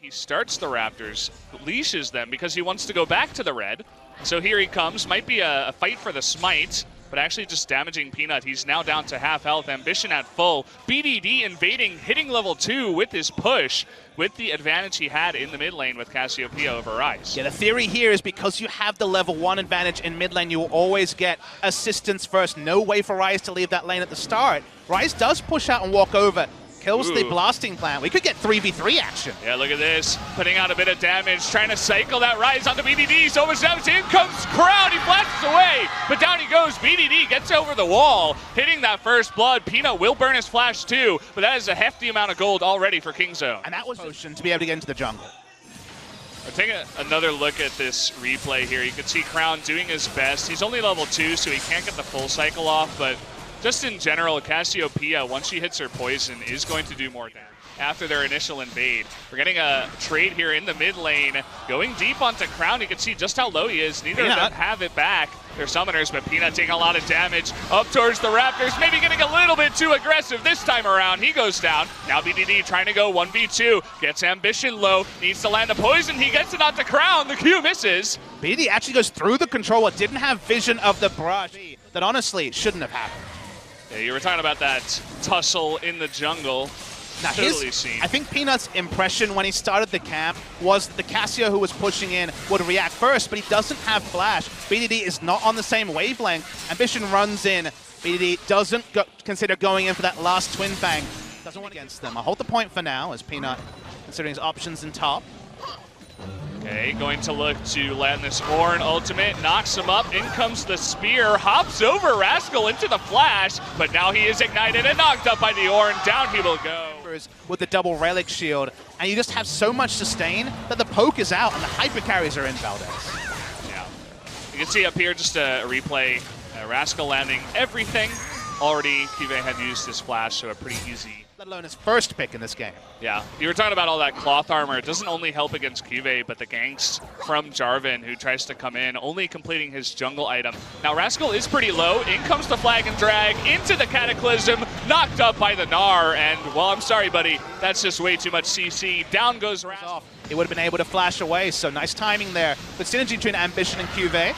He starts the Raptors, leashes them because he wants to go back to the red. So here he comes. Might be a fight for the smite, but actually just damaging Peanut. He's now down to half health. Ambition at full. BDD invading, hitting level 2 with his push, with the advantage he had in the mid lane with Cassiopeia over Ryze. Yeah, the theory here is because you have the level 1 advantage in mid lane, you will always get assistance first. No way for Ryze to leave that lane at the start. Ryze does push out and walk over. Kills the blasting plant. We could get 3v3 action. Yeah, look at this. Putting out a bit of damage, trying to cycle that Ryze onto BDD. So much damage. In comes Crown. He flashes away, but down he goes. BDD gets over the wall, hitting that first blood. Peanut will burn his flash too, but that is a hefty amount of gold already for Kingzone. And that was potion to be able to get into the jungle. We're taking another look at this replay here. You can see Crown doing his best. He's only level 2, so he can't get the full cycle off, but just in general, Cassiopeia, once she hits her poison, is going to do more damage after their initial invade. We're getting a trade here in the mid lane, going deep onto Crown. You can see just how low he is. Neither of them have it back. They're summoners, but Peanut taking a lot of damage up towards the Raptors, maybe getting a little bit too aggressive this time around. He goes down. Now BDD trying to go 1v2, gets Ambition low, needs to land a poison. He gets it onto Crown. The Q misses. BDD actually goes through the controller, didn't have vision of the brush. That honestly shouldn't have happened. Yeah, you were talking about that tussle in the jungle. Now I think Peanut's impression when he started the camp was that the Cassio who was pushing in would react first, but he doesn't have flash. BDD is not on the same wavelength. Ambition runs in. BDD doesn't consider going in for that last Twin Fang. Doesn't want against them. I'll hold the point for now as Peanut considering his options in top. Okay, going to look to land this Ornn ultimate, knocks him up, in comes the spear, hops over Rascal into the flash, but now he is ignited and knocked up by the Ornn. Down he will go. With the double relic shield, and you just have so much sustain that the poke is out and the hyper carries are in Valdez. Yeah, you can see up here just a replay, Rascal landing everything. Already, Kive had used his flash, so a pretty easy. Let alone his first pick in this game. Yeah, you were talking about all that cloth armor. It doesn't only help against Kive, but the ganks from Jarvan, who tries to come in, only completing his jungle item. Now, Rascal is pretty low. In comes the flag and drag into the Cataclysm, knocked up by the Gnar, and, well, I'm sorry, buddy, that's just way too much CC. Down goes Rascal. He would have been able to flash away, so nice timing there. But synergy between Ambition and Kive.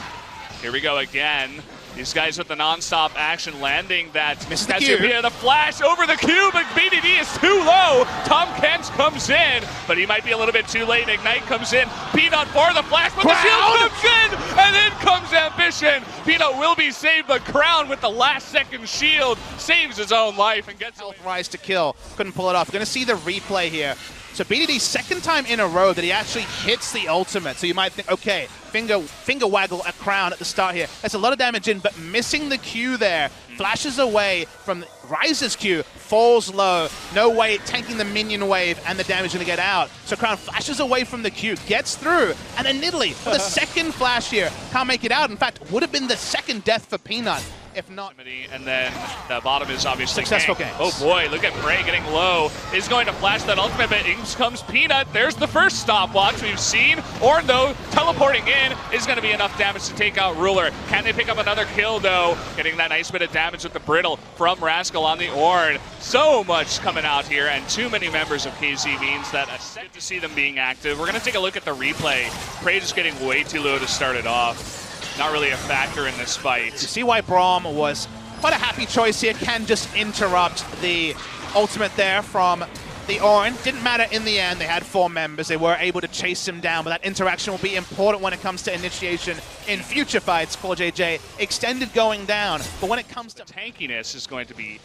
Here we go again. These guys with the non-stop action landing that misses the Q. The flash over the Q, but BDD is too low. Tom Kent comes in, but he might be a little bit too late. Ignite comes in. Peanut for the flash, but the shield comes in, and then comes Ambition. Peanut will be saved, but Crown with the last second shield saves his own life and gets health rise to kill. Couldn't pull it off. We're going to see the replay here. So BDD's second time in a row that he actually hits the ultimate. So you might think, okay, finger waggle a Crown at the start here. That's a lot of damage in, but missing the Q there. Flashes away from Ryze's Q, falls low. No way tanking the minion wave and the damage going to get out. So Crown flashes away from the Q, gets through, and then Nidalee for the second flash here. Can't make it out. In fact, would have been the second death for Peanut. If not. And then the bottom is obviously successful gank. Oh boy, look at Prey getting low. Is going to flash that ultimate, but in comes Peanut. There's the first stopwatch we've seen. Ornn, though, teleporting in is going to be enough damage to take out Ruler. Can they pick up another kill, though? Getting that nice bit of damage with the Brittle from Rascal on the Ornn. So much coming out here, and too many members of KZ means that it's good to see them being active. We're going to take a look at the replay. Prey just getting way too low to start it off. Not really a factor in this fight. You see why Braum was quite a happy choice here. Can just interrupt the ultimate there from the Ornn. Didn't matter in the end. They had 4 members. They were able to chase him down, but that interaction will be important when it comes to initiation in future fights. CoreJJ extended going down, but when it comes to tankiness is going to be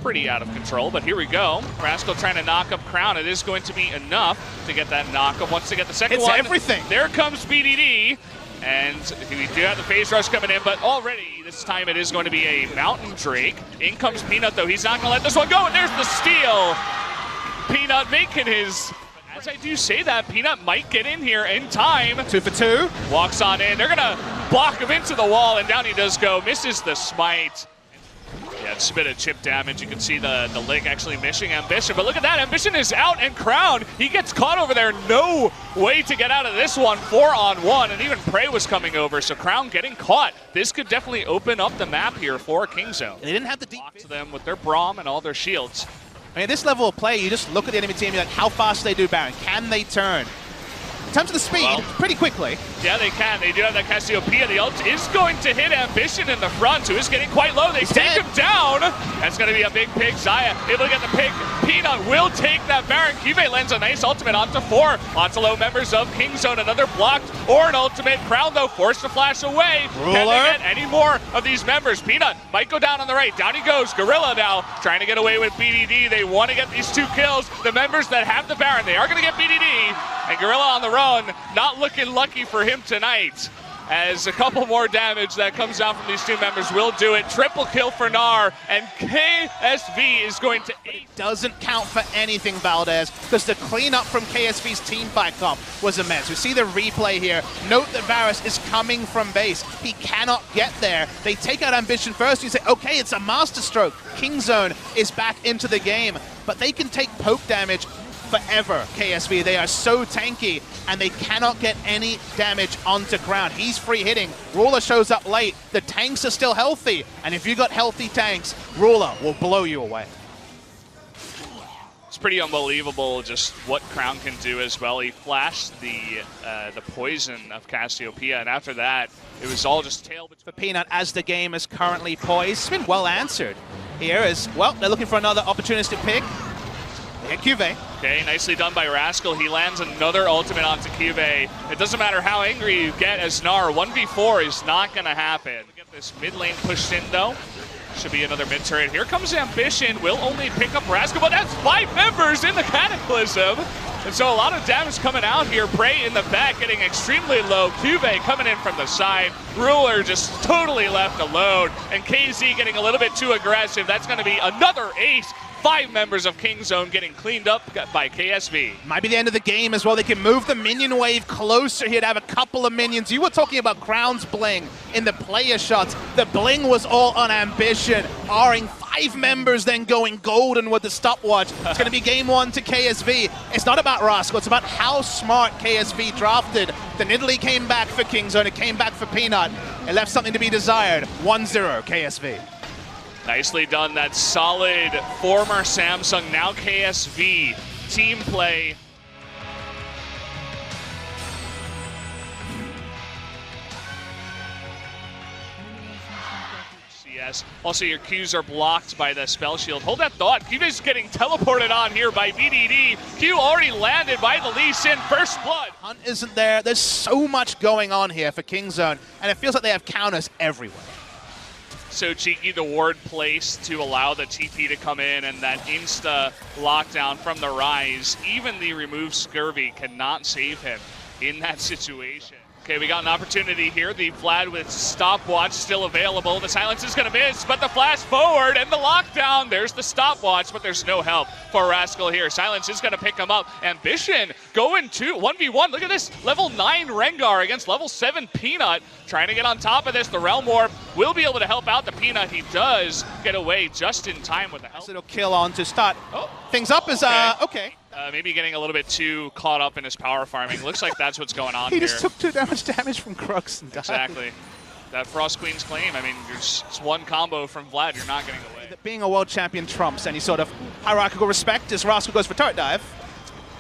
pretty out of control. But here we go. Rascal trying to knock up Crown. It is going to be enough to get that knock up. Once they get the second one, everything. There comes BDD. And we do have the phase rush coming in, but already this time it is going to be a Mountain Drake. In comes Peanut, though. He's not going to let this one go, and there's the steal. Peanut making his... As I do say that, Peanut might get in here in time. 2 for 2. Walks on in. They're going to block him into the wall, and down he does go. Misses the smite. Yeah, it's a bit of chip damage. You can see the lick actually missing Ambition. But look at that. Ambition is out, and Crown, he gets caught over there. No way to get out of this one. 4-on-1, and even Prey was coming over. So Crown getting caught. This could definitely open up the map here for Kingzone. They didn't have the deep to them with their Braum and all their shields. I mean, at this level of play, you just look at the enemy team and you're like, how fast do they do Baron? Can they turn? In terms of the speed, pretty quickly. Yeah, they can. They do have that Cassiopeia. The ult is going to hit Ambition in the front, who is getting quite low. They take him down. That's going to be a big pick. Xayah able to get the pick. Peanut will take that Baron. Cuvee lands a nice ultimate onto 4. Lots of low members of Kingzone. Another blocked or an ultimate. Crown, though, forced to flash away. Ruler. Can they get any more of these members? Peanut might go down on the right. Down he goes. Gorilla now trying to get away with BDD. They want to get these 2 kills. The members that have the Baron, they are going to get BDD. And Gorilla on the run, not looking lucky for him tonight. As a couple more damage that comes down from these 2 members will do it. Triple kill for Gnar, and KSV is going to... It doesn't count for anything, Valdez, because the cleanup from KSV's teamfight comp was immense. We see the replay here. Note that Varus is coming from base. He cannot get there. They take out Ambition first. You say, okay, it's a master stroke. Kingzone is back into the game, but they can take poke damage forever, KSV. They are so tanky, and they cannot get any damage onto ground. He's free hitting. Ruler shows up late. The tanks are still healthy, and if you got healthy tanks, Ruler will blow you away. It's pretty unbelievable just what Crown can do as well. He flashed the poison of Cassiopeia, and after that, it was all just tail for Peanut as the game is currently poised. It's been well answered here as, well, they're looking for another opportunistic pick. Hit Cuvee. Okay, nicely done by Rascal. He lands another ultimate onto Cuvee. It doesn't matter how angry you get as Gnar. 1v4 is not going to happen. Get this mid lane pushed in, though. Should be another mid turret. Here comes Ambition. Will only pick up Rascal, but that's 5 members in the Cataclysm. And so a lot of damage coming out here. Prey in the back getting extremely low. Cuvee coming in from the side. Ruler just totally left alone. And KZ getting a little bit too aggressive. That's going to be another ace. 5 members of Kingzone getting cleaned up by KSV. Might be the end of the game as well. They can move the minion wave closer here to have a couple of minions. You were talking about Crown's bling in the player shots. The bling was all on Ambition, R'ing 5 members then going golden with the stopwatch. It's going to be game 1 to KSV. It's not about Rascal, it's about how smart KSV drafted. The Nidalee came back for Kingzone, it came back for Peanut. It left something to be desired. 1-0 KSV. Nicely done. That solid former Samsung, now KSV team play. CS. Also, your Qs are blocked by the spell shield. Hold that thought. Q is getting teleported on here by BDD. Q already landed by the Lee Sin. First blood. Hunt isn't there. There's so much going on here for Kingzone, and it feels like they have counters everywhere. So cheeky, the ward placed to allow the TP to come in, and that insta lockdown from the Rise. Even the removed Scurvy cannot save him in that situation. Okay, we got an opportunity here. The Vlad with stopwatch still available. The silence is going to miss, but the flash forward and the lockdown. There's the stopwatch, but there's no help for Rascal here. Silence is going to pick him up. Ambition going to 1v1. Look at this. Level 9 Rengar against level 7 Peanut. Trying to get on top of this. The Realm Orb will be able to help out the Peanut. He does get away just in time with the help. It'll kill on to start things up as, okay. Maybe getting a little bit too caught up in his power farming. Looks like that's what's going on He here. just took too much damage from Crux and died. Exactly. That Frost Queen's claim, I mean, it's one combo from Vlad, you're not getting away. Being a world champion trumps any sort of hierarchical respect as Rascal goes for turret dive.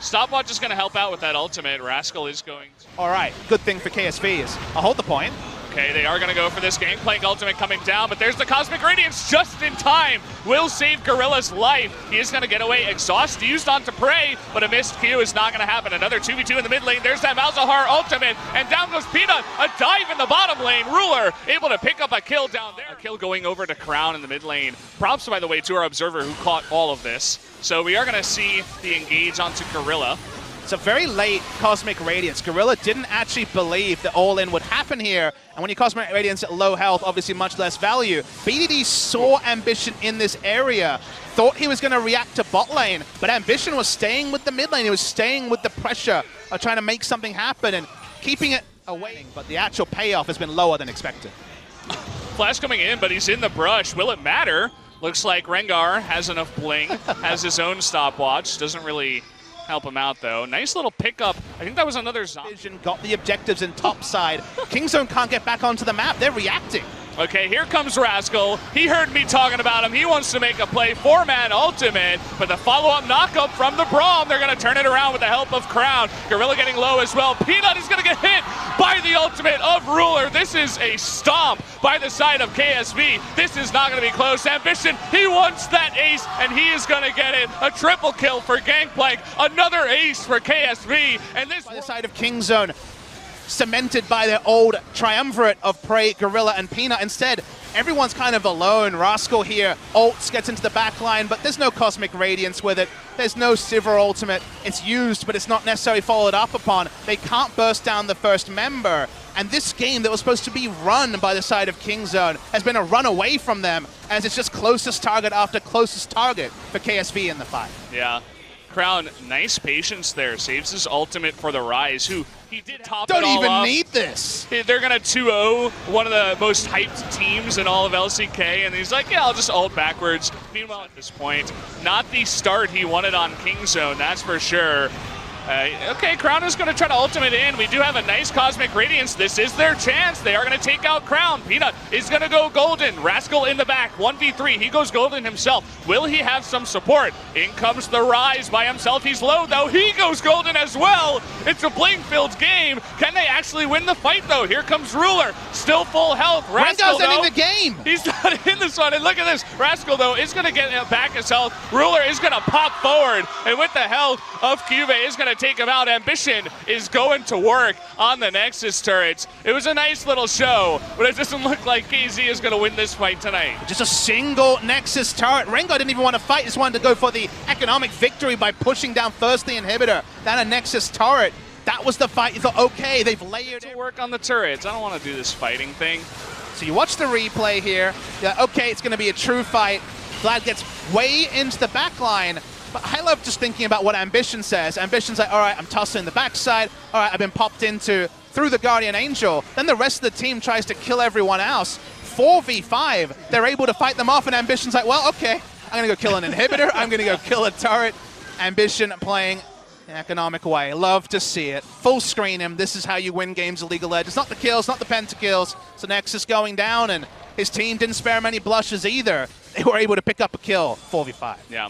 Stopwatch is going to help out with that ultimate. Rascal is going to... All right, good thing for KSV is I'll hold the point. Okay, they are going to go for this Gangplank ultimate coming down, but there's the Cosmic Radiance just in time. Will save Gorilla's life. He is going to get away. Exhaust used onto Prey, but a missed Q is not going to happen. Another 2v2 in the mid lane. There's that Malzahar ultimate, and down goes Peanut. A dive in the bottom lane. Ruler able to pick up a kill down there. A kill going over to Crown in the mid lane. Props, by the way, to our observer who caught all of this. So we are going to see the engage onto Gorilla. It's a very late Cosmic Radiance. Gorilla didn't actually believe that all-in would happen here, and when you Cosmic Radiance at low health, obviously much less value. BDD saw Ambition in this area, thought he was going to react to bot lane, but Ambition was staying with the mid lane. He was staying with the pressure of trying to make something happen and keeping it away, but the actual payoff has been lower than expected. Flash coming in, but he's in the brush. Will it matter? Looks like Rengar has enough bling, has his own stopwatch, doesn't really help him out, though. Nice little pickup. I think that was another zombie. Got the objectives in top side. Kingzone can't get back onto the map. They're reacting. Okay, here comes Rascal. He heard me talking about him. He wants to make a play, 4-man ultimate, but the follow-up knockup from the Braum, they're going to turn it around with the help of Crown. Gorilla getting low as well. Peanut is going to get hit by the ultimate of Ruler. This is a stomp by the side of KSV. This is not going to be close. Ambition, he wants that ace, and he is going to get it. A triple kill for Gangplank, another ace for KSV, and this by the side of Kingzone, cemented by their old triumvirate of Prey, Gorilla, and Peanut. Instead, everyone's kind of alone. Rascal here, ults, gets into the back line, but there's no Cosmic Radiance with it. There's no Sivir ultimate. It's used, but it's not necessarily followed up upon. They can't burst down the first member. And this game that was supposed to be run by the side of Kingzone has been a run away from them, as it's just closest target after closest target for KSV in the fight. Yeah. Crown, nice patience there. Saves his ultimate for the Rise, who he did top Don't it all even up. need this. They're going to 2-0 one of the most hyped teams in all of LCK, and he's like, yeah, I'll just ult backwards. Meanwhile, at this point, not the start he wanted on Kingzone, that's for sure. Okay, Crown is going to try to ultimate in. We do have a nice Cosmic Radiance. This is their chance. They are going to take out Crown. Peanut is going to go golden. Rascal in the back, 1v3. He goes golden himself. Will he have some support? In comes the Rise by himself. He's low, though. He goes golden as well. It's a blink-filled game. Can they actually win the fight, though? Here comes Ruler. Still full health. Rascal, Rengar's ending the game. He's not in this one. And look at this. Rascal, though, is going to get back his health. Ruler is going to pop forward. And with the health of Cube, is going to take him out. Ambition is going to work on the Nexus turrets. It was a nice little show, but it doesn't look like KZ is going to win this fight tonight. Just a single Nexus turret. Rengar didn't even want to fight. Just wanted to go for the economic victory by pushing down first the inhibitor, then a Nexus turret. That was the fight. You thought, okay, they've layered it. To work on the turrets. I don't want to do this fighting thing. So you watch the replay here. Yeah, okay, it's going to be a true fight. Vlad gets way into the back line. But I love just thinking about what Ambition says. Ambition's like, all right, I'm tussling the backside. All right, I've been popped into through the Guardian Angel. Then the rest of the team tries to kill everyone else. 4v5, they're able to fight them off, and Ambition's like, well, okay, I'm going to go kill an inhibitor. I'm going to go kill a turret. Ambition playing an economic way. Love to see it. Full screen him. This is how you win games of League of Legends. Not the kills, not the pentakills. So Nexus going down, and his team didn't spare many blushes either. They were able to pick up a kill, 4v5. Yeah.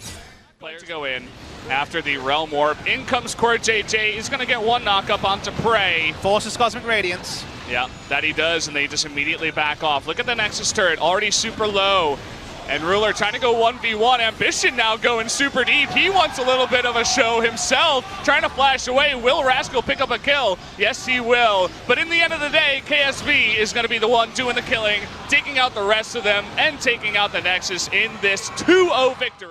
Players go in after the Realm Warp. In comes Core JJ. He's going to get one knockup onto Prey. Forces Cosmic Radiance. Yeah, that he does, and they just immediately back off. Look at the Nexus turret, already super low. And Ruler trying to go 1v1. Ambition now going super deep. He wants a little bit of a show himself, trying to flash away. Will Rascal pick up a kill? Yes, he will. But in the end of the day, KSV is going to be the one doing the killing, taking out the rest of them, and taking out the Nexus in this 2-0 victory.